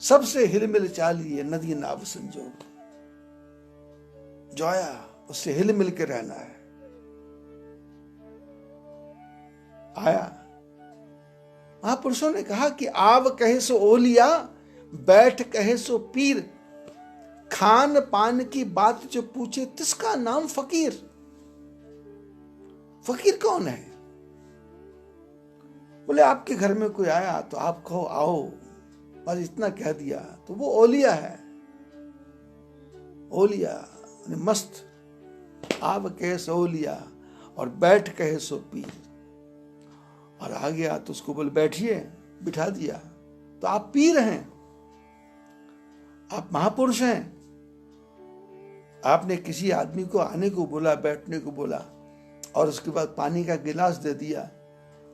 सबसे हिलमिल चालिए नदी नाव संजोग। जो आया उससे हिल मिल के रहना है। आया, महापुरुषों ने कहा कि आव कहे सो ओलिया, बैठ कहे सो पीर, खान पान की बात जो पूछे तिसका नाम फकीर। फकीर कौन है? बोले आपके घर में कोई आया तो आप कहो आओ, बस इतना कह दिया तो वो ओलिया है। ओलिया मस्त, आव कहे सो ओलिया और बैठ कहे सो पीर। और आ गया तो उसको बोले बैठिए, बिठा दिया तो आप पीर हैं, आप महापुरुष हैं। आपने किसी आदमी को आने को बोला, बैठने को बोला और उसके बाद पानी का गिलास दे दिया,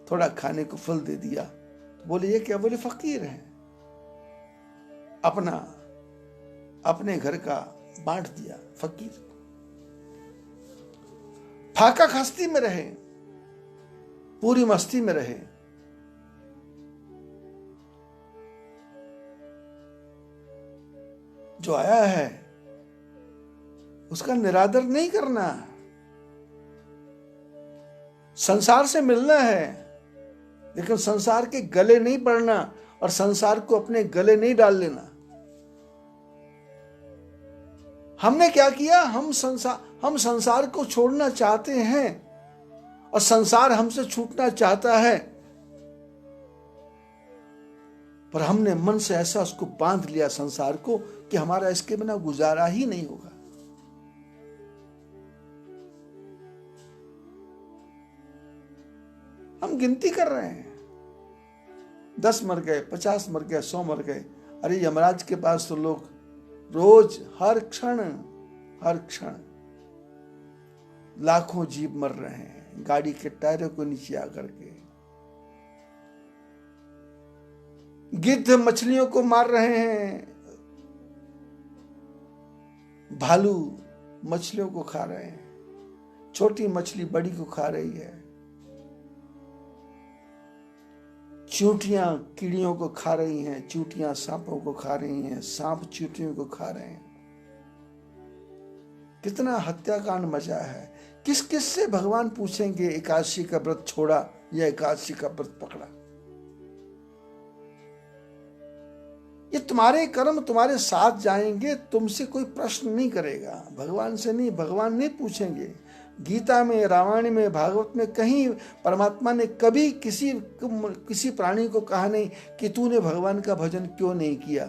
थोड़ा खाने को फल दे दिया, तो बोले ये क्या? बोले फकीर हैं। अपने घर का बांट दिया, फकीर। फाका खस्ती में रहे, पूरी मस्ती में रहे। जो आया है उसका निरादर नहीं करना। संसार से मिलना है लेकिन संसार के गले नहीं पड़ना और संसार को अपने गले नहीं डाल लेना। हमने क्या किया? हम संसार को छोड़ना चाहते हैं और संसार हमसे छूटना चाहता है, पर हमने मन से ऐसा उसको बांध लिया संसार को कि हमारा इसके बिना गुजारा ही नहीं होगा। हम गिनती कर रहे हैं, 10 मर गए, 50 मर गए, 100 मर गए। अरे यमराज के पास तो लोग रोज हर क्षण लाखों जीव मर रहे हैं गाड़ी के टायरों को नीचे आकर के। गिद्ध मछलियों को मार रहे हैं, भालू मछलियों को खा रहे हैं, छोटी मछली बड़ी को खा रही है, चींटियां कीड़ियों को खा रही हैं, चींटियां सांपों को खा रही हैं, सांप चींटियों को खा रहे हैं। कितना हत्याकांड मचा है। किस किस से भगवान पूछेंगे एकादशी का व्रत छोड़ा या एकादशी का व्रत पकड़ा? ये तुम्हारे कर्म तुम्हारे साथ जाएंगे, तुमसे कोई प्रश्न नहीं करेगा, भगवान से नहीं। भगवान नहीं पूछेंगे। गीता में, रामायण में, भागवत में कहीं परमात्मा ने कभी किसी प्राणी को कहा नहीं कि तूने भगवान का भजन क्यों नहीं किया।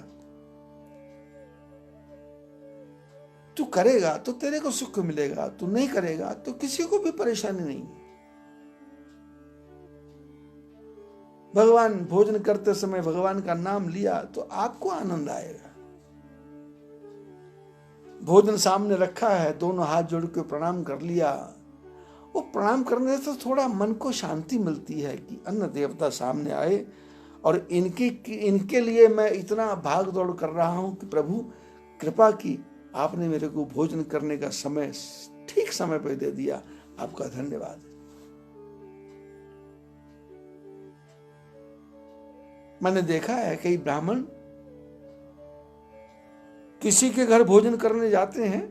तू करेगा तो तेरे को सुख मिलेगा, तू नहीं करेगा तो किसी को भी परेशानी नहीं। भगवान भोजन करते समय भगवान का नाम लिया तो आपको आनंद आएगा। भोजन सामने रखा है, दोनों हाथ जोड़ के प्रणाम कर लिया। वो प्रणाम करने से थोड़ा मन को शांति मिलती है कि अन्न देवता सामने आए और इनके लिए मैं इतना भाग दौड़ कर रहा हूं कि प्रभु कृपा की, आपने मेरे को भोजन करने का समय ठीक समय पर दे दिया, आपका धन्यवाद। मैंने देखा है कई ब्राह्मण किसी के घर भोजन करने जाते हैं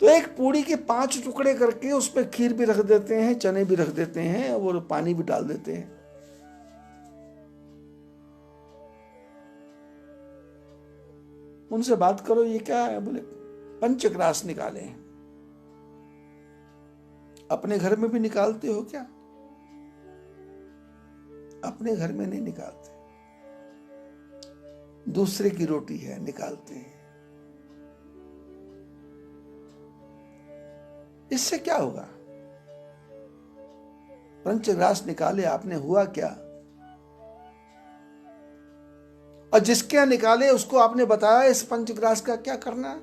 तो एक पूड़ी के 5 टुकड़े करके उस पर खीर भी रख देते हैं, चने भी रख देते हैं और पानी भी डाल देते हैं। उनसे बात करो ये क्या है? बोले पंचग्रास निकाले हैं। अपने घर में भी निकालते हो क्या? अपने घर में नहीं निकालते, दूसरे की रोटी है निकालते हैं। इससे क्या होगा? पंचग्रास निकाले आपने, हुआ क्या? और जिसके यहाँ निकाले उसको आपने बताया इस पंचग्रास का क्या करना है।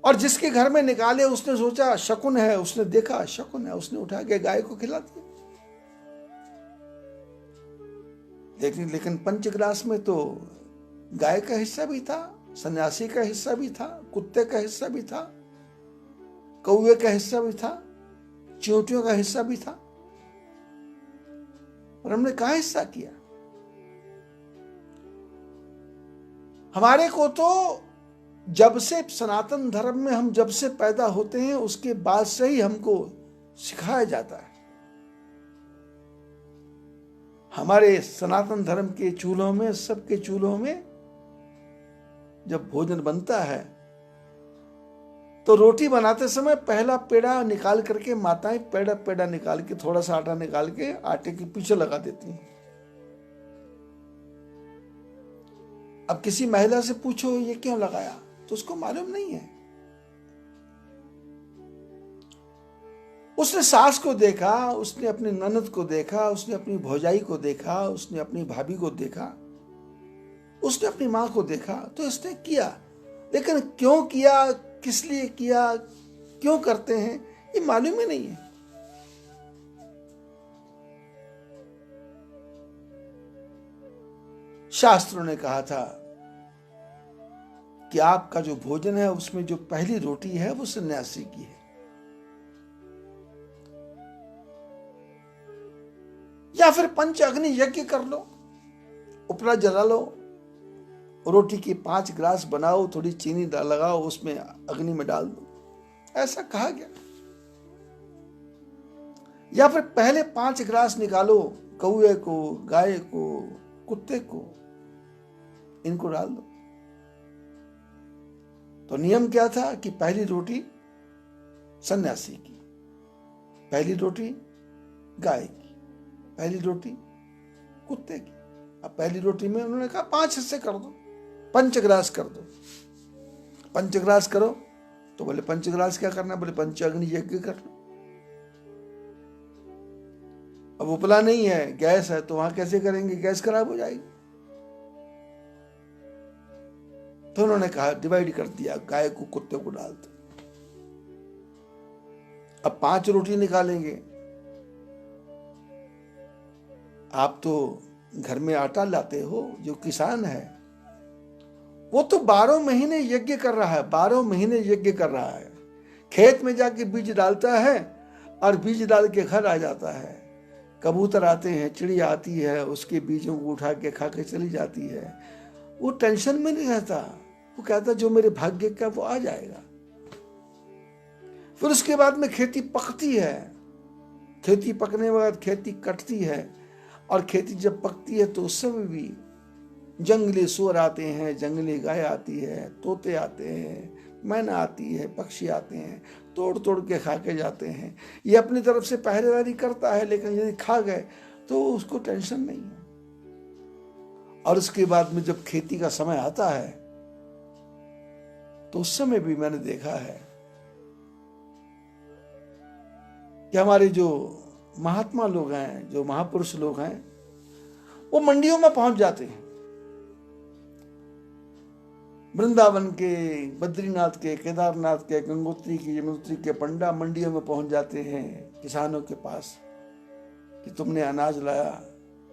और जिसके घर में निकाले उसने सोचा शकुन है, उसने देखा शकुन है, उसने उठा के गाय को खिला दिया। लेकिन पंचग्रास में तो गाय का हिस्सा भी था, सन्यासी का हिस्सा भी था, कुत्ते का हिस्सा भी था, कौवे का हिस्सा भी था, चींटियों का हिस्सा भी था। और हमने कहाँ हिस्सा किया। हमारे को तो जब से सनातन धर्म में हम जब से पैदा होते हैं उसके बाद से ही हमको सिखाया जाता है। हमारे सनातन धर्म के चूल्हों में, सबके चूल्हों में जब भोजन बनता है तो रोटी बनाते समय पहला पेड़ा निकाल करके माताएं पेड़ा पेड़ा निकाल के थोड़ा सा आटा निकाल के आटे के पीछे लगा देती हैं। अब किसी महिला से पूछो ये क्यों लगाया तो उसको मालूम नहीं है। उसने सास को देखा, उसने अपनी ननद को देखा, उसने अपनी भौजाई को देखा, उसने अपनी भाभी को देखा, उसने अपनी मां को देखा, तो इसने किया। लेकिन क्यों किया, किस लिए किया, क्यों करते हैं, ये मालूम ही नहीं है। शास्त्रों ने कहा था कि आपका जो भोजन है उसमें जो पहली रोटी है वो सन्यासी की है। या फिर पंच अग्नि यज्ञ कर लो, उपला जला लो, रोटी की 5 ग्रास बनाओ, थोड़ी चीनी लगाओ, उसमें अग्नि में डाल दो, ऐसा कहा गया। या फिर पहले 5 ग्रास निकालो, कौए को, गाय को, कुत्ते को, इनको डाल दो। तो नियम क्या था कि पहली रोटी सन्यासी की, पहली रोटी गाय की, पहली रोटी कुत्ते की। अब पहली रोटी में उन्होंने कहा 5 हिस्से कर दो, पंचग्रास कर दो। पंचग्रास करो तो बोले पंचग्रास क्या करना, बोले पंच अग्नि यज्ञ कर लो। अब उपला नहीं है, गैस है, तो वहां कैसे करेंगे, गैस खराब हो जाएगी। तो उन्होंने कहा डिवाइड कर दिया, गाय को कुत्ते को डाल दो। अब 5 रोटी निकालेंगे। आप तो घर में आटा लाते हो, जो किसान है वो तो 12 महीने यज्ञ कर रहा है, 12 महीने यज्ञ कर रहा है। खेत में जाके बीज डालता है और बीज डाल के घर आ जाता है। कबूतर आते हैं, चिड़िया आती है, उसके बीजों को उठा के खा के चली जाती है। वो टेंशन में नहीं रहता, वो कहता जो मेरे भाग्य का वो आ जाएगा। फिर उसके बाद में खेती पकती है, खेती पकने के बाद खेती कटती है, और खेती जब पकती है तो उस समय भी जंगली सूअर आते हैं, जंगली गाय आती है, तोते आते हैं, मैना आती है, पक्षी आते हैं, तोड़ तोड़ के खा के जाते हैं। ये अपनी तरफ से पहरेदारी करता है, लेकिन यदि खा गए तो उसको टेंशन नहीं है। और उसके बाद में जब खेती का समय आता है तो उस समय भी मैंने देखा है कि हमारे जो महात्मा लोग हैं, जो महापुरुष लोग हैं, वो मंडियों में पहुंच जाते हैं। वृंदावन के, बद्रीनाथ के, केदारनाथ के, गंगोत्री की, यमुनोत्री के पंडा मंडियों में पहुंच जाते हैं किसानों के पास कि तुमने अनाज लाया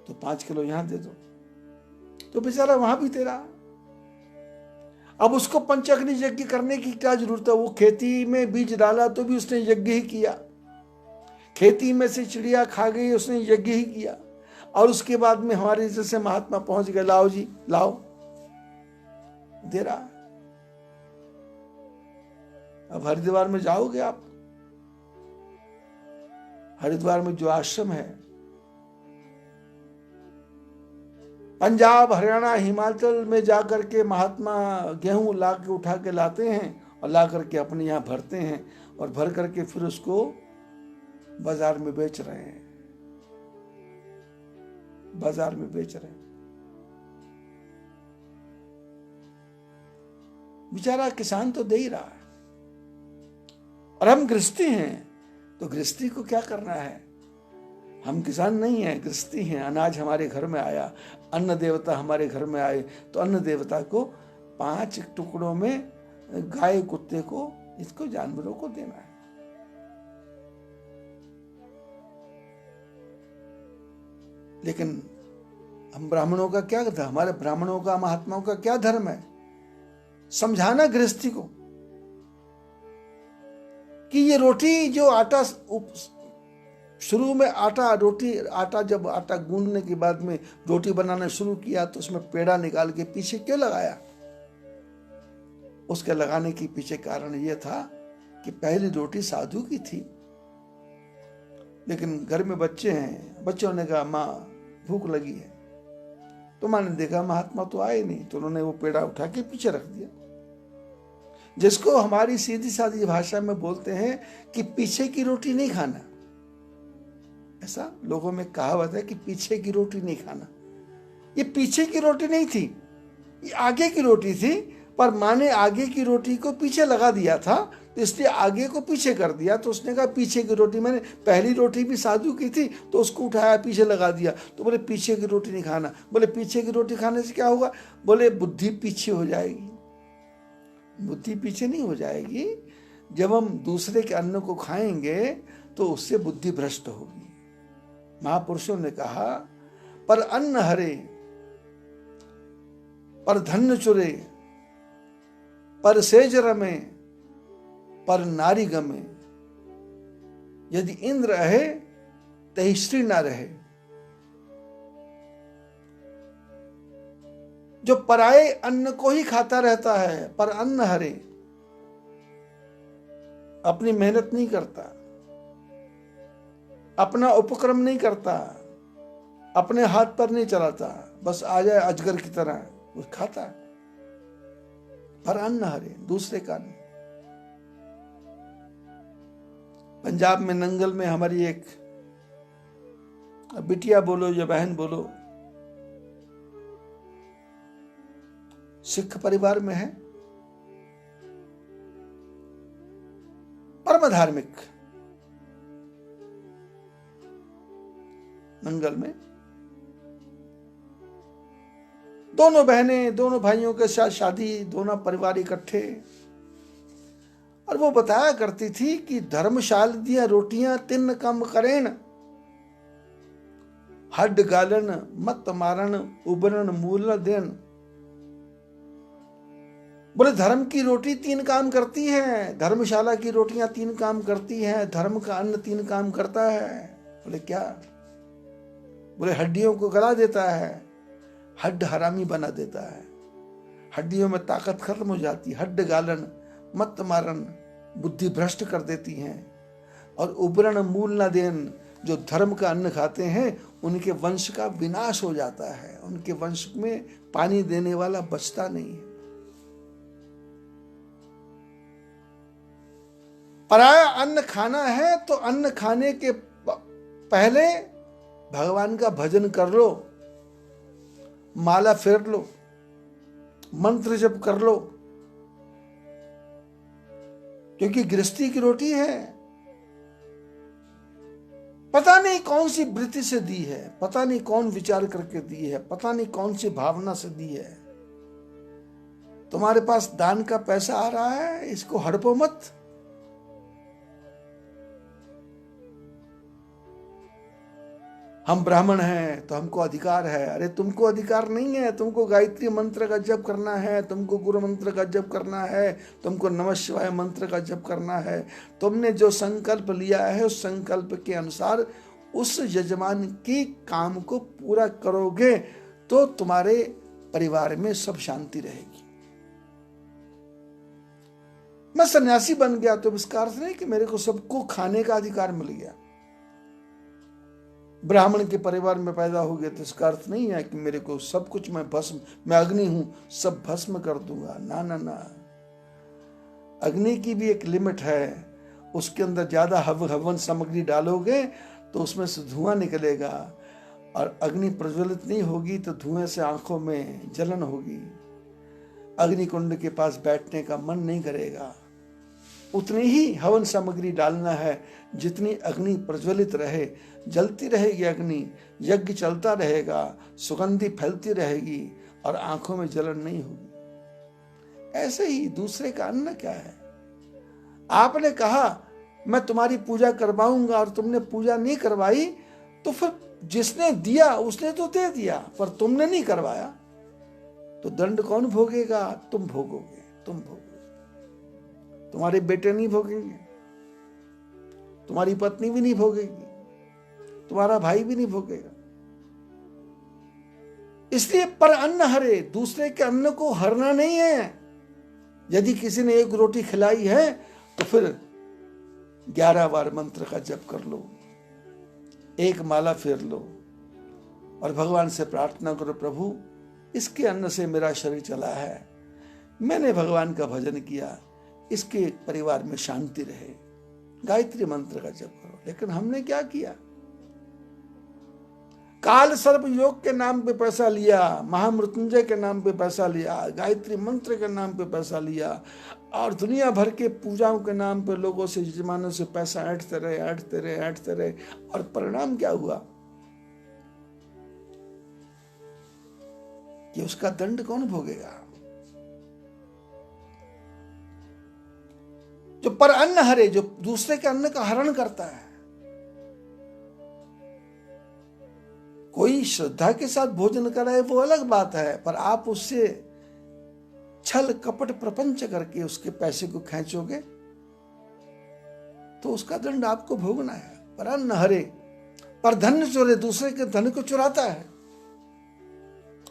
तो 5 किलो यहां दे दो। तो बेचारा वहां भी तेरा। अब उसको पंचअग्नि यज्ञ करने की क्या जरूरत है, वो खेती में बीज डाला तो भी उसने यज्ञ ही किया, खेती में से चिड़िया खा गई उसने यज्ञ ही किया। और उसके बाद में हमारे जैसे महात्मा पहुंच गए, लाओ जी लाओ, दे रहा। अब हरिद्वार में जाओगे आप, हरिद्वार में जो आश्रम है, पंजाब, हरियाणा, हिमाचल में जाकर के महात्मा गेहूं ला के उठा के लाते हैं और ला करके अपने यहां भरते हैं, और भर करके फिर उसको बाजार में बेच रहे हैं, बाजार में बेच रहे हैं। बेचारा किसान तो दे ही रहा है, और हम गृहस्थी हैं, तो गृहस्थी को क्या करना है। हम किसान नहीं हैं, गृहस्थी हैं। अनाज हमारे घर में आया, अन्न देवता हमारे घर में आए, तो अन्न देवता को 5 टुकड़ों में गाय, कुत्ते को, इसको जानवरों को देना है। लेकिन हम ब्राह्मणों का क्या था, हमारे ब्राह्मणों का, महात्माओं का क्या धर्म है, समझाना गृहस्थी को कि ये रोटी जो आटा शुरू में आटा जब आटा गूंदने के बाद में रोटी बनाना शुरू किया तो उसमें पेड़ा निकाल के पीछे क्यों लगाया? उसके लगाने के पीछे कारण यह था कि पहली रोटी साधु की थी, लेकिन घर में बच्चे हैं, बच्चों ने कहा माँ भूख लगी है, तो माँ ने देखा महात्मा तो आए नहीं, तो उन्होंने वो पेड़ा उठा के पीछे रख दिया। जिसको हमारी सीधी सादी भाषा में बोलते हैं कि पीछे की रोटी नहीं खाना। ऐसा लोगों में कहावत है कि पीछे की रोटी नहीं खाना। ये पीछे की रोटी नहीं थी, ये आगे की रोटी थी, पर माँ ने आगे की रोटी को पीछे लगा दिया था, तो इसलिए आगे को पीछे कर दिया। तो उसने कहा पीछे की रोटी, मैंने पहली रोटी भी साधु की थी तो उसको उठाया पीछे लगा दिया। तो बोले पीछे की रोटी नहीं खाना। बोले पीछे की रोटी खाने से क्या होगा? बोले बुद्धि पीछे हो जाएगी। बुद्धि पीछे नहीं हो जाएगी, जब हम दूसरे के अन्न को खाएंगे तो उससे बुद्धि भ्रष्ट होगी। महापुरुषों ने कहा पर अन्न हरे, पर धन चुरे, पर सेज रमे, पर नारी गमे। यदि इंद्र रहे तही श्री ना रहे। जो पराये अन्न को ही खाता रहता है, पर अन्न हरे, अपनी मेहनत नहीं करता, अपना उपक्रम नहीं करता, अपने हाथ पर नहीं चलाता, बस आ जाए अजगर की तरह वो खाता है, पर अन्न हरे, दूसरे का नहीं। पंजाब में नंगल में हमारी एक बिटिया बोलो या बहन बोलो, सिख परिवार में है, परम धार्मिक, नंगल में दोनों बहनें, दोनों भाइयों के साथ शादी, दोनों परिवार इकट्ठे। और वो बताया करती थी कि धर्मशाल दिया रोटियां तिन्न कम करेन, हड्ड गालन मत मारन, उबरन मूल न देन। बोले धर्म की रोटी 3 काम करती है, धर्मशाला की रोटियां 3 काम करती हैं, धर्म का अन्न 3 काम करता है। बोले क्या? बोले हड्डियों को गला देता है, हड्ड हरामी बना देता है, हड्डियों में ताकत खत्म हो जाती है, हड्ड गालन मत मारन बुद्धि भ्रष्ट कर देती हैं, और उबरन मूल न देन, जो धर्म का अन्न खाते हैं उनके वंश का विनाश हो जाता है, उनके वंश में पानी देने वाला बचता नहीं है। पराया अन्न खाना है तो अन्न खाने के पहले भगवान का भजन कर लो, माला फेर लो, मंत्र जप कर लो, क्योंकि गृहस्थी की रोटी है। पता नहीं कौन सी वृत्ति से दी है, पता नहीं कौन विचार करके दी है, पता नहीं कौन सी भावना से दी है। तुम्हारे पास दान का पैसा आ रहा है, इसको हड़पो मत। हम ब्राह्मण हैं तो हमको अधिकार है। अरे तुमको अधिकार नहीं है, तुमको गायत्री मंत्र का जप करना है, तुमको गुरु मंत्र का जप करना है, तुमको नमः शिवाय मंत्र का जप करना है। तुमने जो संकल्प लिया है उस संकल्प के अनुसार उस यजमान की काम को पूरा करोगे तो तुम्हारे परिवार में सब शांति रहेगी। मैं सन्यासी बन गया तो इसका अर्थ नहीं कि मेरे को सबको खाने का अधिकार मिल गया। ब्राह्मण के परिवार में पैदा हो गया तो इसका अर्थ नहीं है कि मेरे को सब कुछ, मैं अग्नि हूं सब भस्म कर दूंगा। ना ना ना, अग्नि की भी एक लिमिट है। उसके अंदर ज्यादा हवन सामग्री डालोगे तो उसमें से धुआं निकलेगा, और अग्नि प्रज्वलित नहीं होगी तो धुएं से आंखों में जलन होगी, अग्नि कुंड के पास बैठने का मन नहीं करेगा। उतनी ही हवन सामग्री डालना है जितनी अग्नि प्रज्वलित रहे, जलती रहेगी अग्नि, यज्ञ चलता रहेगा, सुगंधी फैलती रहेगी और आंखों में जलन नहीं होगी। ऐसे ही दूसरे का अन्न क्या है? आपने कहा मैं तुम्हारी पूजा करवाऊंगा और तुमने पूजा नहीं करवाई, तो फिर जिसने दिया उसने तो दे दिया, पर तुमने नहीं करवाया तो दंड कौन भोगेगा? तुम भोगोगे, तुम भोगोगे। तुम्हारे बेटे नहीं भोगेंगे, तुम्हारी पत्नी भी नहीं भोगेगी, तुम्हारा भाई भी नहीं भोगेगा। इसलिए पर अन्न हरे, दूसरे के अन्न को हरना नहीं है। यदि किसी ने एक रोटी खिलाई है तो फिर 11 बार मंत्र का जप कर लो, एक माला फेर लो और भगवान से प्रार्थना करो, प्रभु इसके अन्न से मेरा शरीर चला है, मैंने भगवान का भजन किया, इसके परिवार में शांति रहे। गायत्री मंत्र का जप करो। लेकिन हमने क्या किया? काल सर्प योग के नाम पे पैसा लिया, महामृत्युंजय के नाम पे पैसा लिया, गायत्री मंत्र के नाम पे पैसा लिया और दुनिया भर के पूजाओं के नाम पे लोगों से, जमानों से पैसा ऐंठते रहे और परिणाम क्या हुआ कि उसका दंड कौन भोगेगा? जो पर अन्न हरे, जो दूसरे के अन्न का हरण करता है। कोई श्रद्धा के साथ भोजन कराए वो अलग बात है, पर आप उससे छल कपट प्रपंच करके उसके पैसे को खींचोगे तो उसका दंड आपको भोगना है। पर अन्न हरे, पर धन चोरे, दूसरे के धन को चुराता है।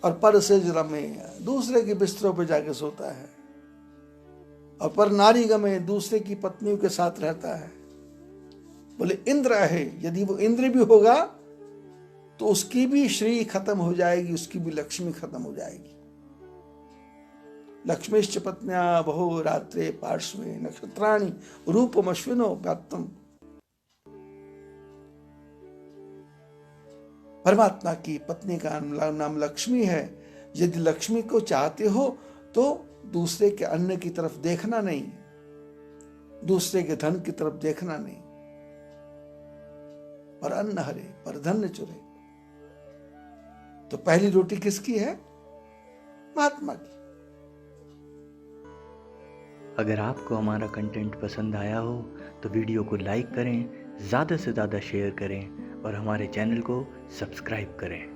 और पर सेज रमे, दूसरे के बिस्तरों पर जाके सोता है। और पर नारी गमे, दूसरे की पत्नियों के साथ रहता है। बोले इंद्र है, यदि वो इंद्र भी होगा तो उसकी भी श्री खत्म हो जाएगी, उसकी भी लक्ष्मी खत्म हो जाएगी। लक्ष्मीश्च पत्न्या बहु रात्रे पार्श्वे नक्षत्राणि रूपमश्विनो व्याप्तम। परमात्मा की पत्नी का नाम लक्ष्मी है। यदि लक्ष्मी को चाहते हो तो दूसरे के अन्न की तरफ देखना नहीं, दूसरे के धन की तरफ देखना नहीं। पर अन्न हरे, पर धन चुरे। तो पहली रोटी किसकी है? महात्मा की। अगर आपको हमारा कंटेंट पसंद आया हो तो वीडियो को लाइक करें, ज़्यादा से ज़्यादा शेयर करें और हमारे चैनल को सब्सक्राइब करें।